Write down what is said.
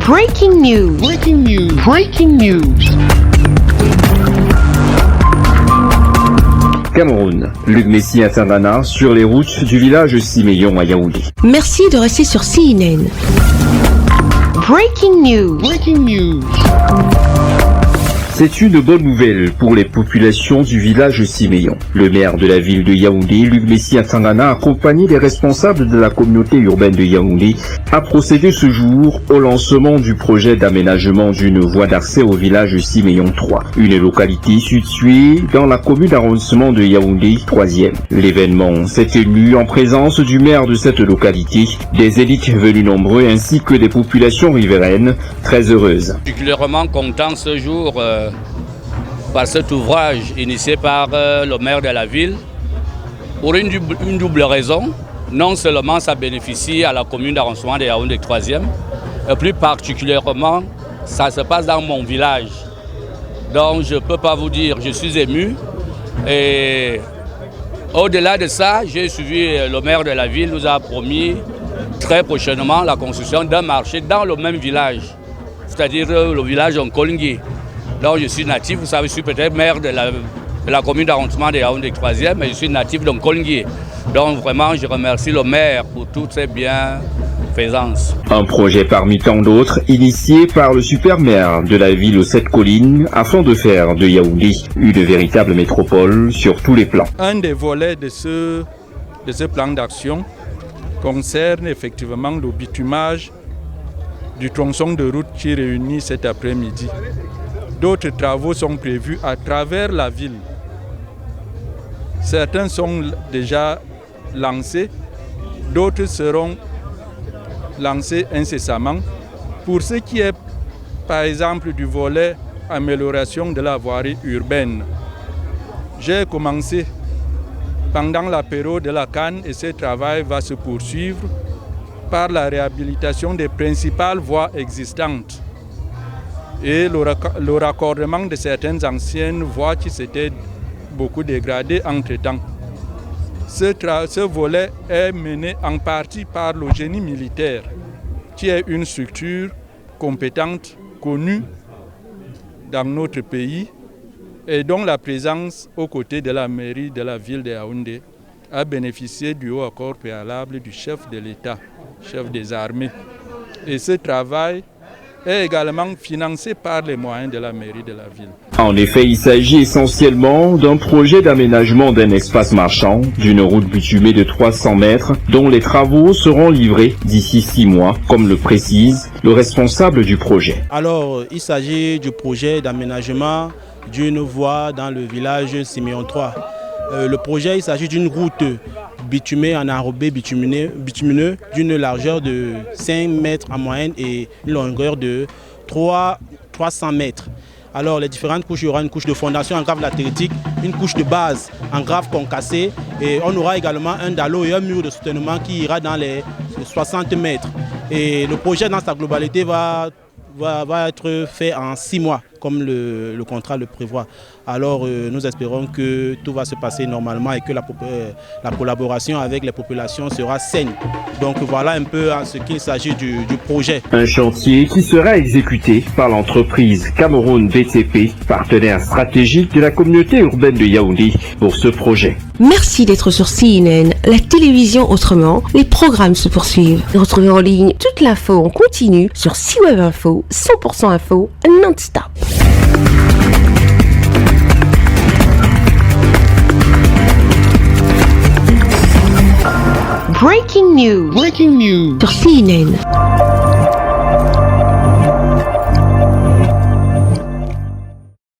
Breaking news. Breaking news. Breaking news. Cameroun, Luc Messi Ntangana sur les routes du village Siméon à Yaoundé. Merci de rester sur CNN. Breaking news. Breaking news. C'est une bonne nouvelle pour les populations du village Siméon. Le maire de la ville de Yaoundé, Luc Messi Ntangana, accompagné des responsables de la communauté urbaine de Yaoundé, a procédé ce jour au lancement du projet d'aménagement d'une voie d'accès au village Siméon 3, une localité située dans la commune d'arrondissement de Yaoundé 3e. L'événement s'est tenu en présence du maire de cette localité, des élites venus nombreux ainsi que des populations riveraines très heureuses. Particulièrement content ce jour par cet ouvrage initié par le maire de la ville pour une double raison. Non seulement ça bénéficie à la commune d'arrondissement de Yaoundé 3e, et plus particulièrement ça se passe dans mon village. Donc je ne peux pas vous dire, je suis ému. Et au-delà de ça, j'ai suivi le maire de la ville, nous a promis très prochainement la construction d'un marché dans le même village, c'est-à-dire le village d'Onkolingui. Donc je suis natif, vous savez, je suis peut-être maire de la commune d'arrondissement de Yaoundé 3e, mais je suis natif d'Onkolingui. Donc vraiment, je remercie le maire pour toutes ces bienfaisances. Un projet parmi tant d'autres, initié par le super maire de la ville aux 7 collines, afin de faire de Yaoundé une véritable métropole sur tous les plans. Un des volets de ce plan d'action concerne effectivement le bitumage du tronçon de route qui réunit cet après-midi. D'autres travaux sont prévus à travers la ville. Certains sont déjà lancés, d'autres seront lancés incessamment. Pour ce qui est, par exemple, du volet amélioration de la voirie urbaine, j'ai commencé pendant la période de la CAN et ce travail va se poursuivre par la réhabilitation des principales voies existantes et le raccordement de certaines anciennes voies qui s'étaient beaucoup dégradées entre-temps. Ce volet est mené en partie par le génie militaire, qui est une structure compétente, connue dans notre pays et dont la présence aux côtés de la mairie de la ville de Yaoundé a bénéficié du haut accord préalable du chef de l'État, chef des armées. Et ce travail est également financé par les moyens de la mairie de la ville. En effet, il s'agit essentiellement d'un projet d'aménagement d'un espace marchand, d'une route bitumée de 300 mètres, dont les travaux seront livrés d'ici 6 mois, comme le précise le responsable du projet. Alors, il s'agit du projet d'aménagement d'une voie dans le village Siméon 3. Le projet, il s'agit d'une route bitumée en enrobé bitumineux d'une largeur de 5 mètres en moyenne et une longueur de 300 mètres. Alors les différentes couches, il y aura une couche de fondation en grave latéritique, une couche de base en grave concassé et on aura également un dallo et un mur de soutènement qui ira dans les 60 mètres. Et le projet dans sa globalité va être fait en 6 mois, comme le contrat le prévoit. Alors nous espérons que tout va se passer normalement et que la collaboration avec les populations sera saine. Donc voilà un peu en ce qu'il s'agit du projet. Un chantier qui sera exécuté par l'entreprise Cameroun BTP, partenaire stratégique de la communauté urbaine de Yaoundé pour ce projet. Merci d'être sur CNN, la télévision autrement. Les programmes se poursuivent. Retrouvez en ligne toute l'info en continu sur CWeb Info, 100% info, non-stop. Breaking news. Breaking news. Sur CNN.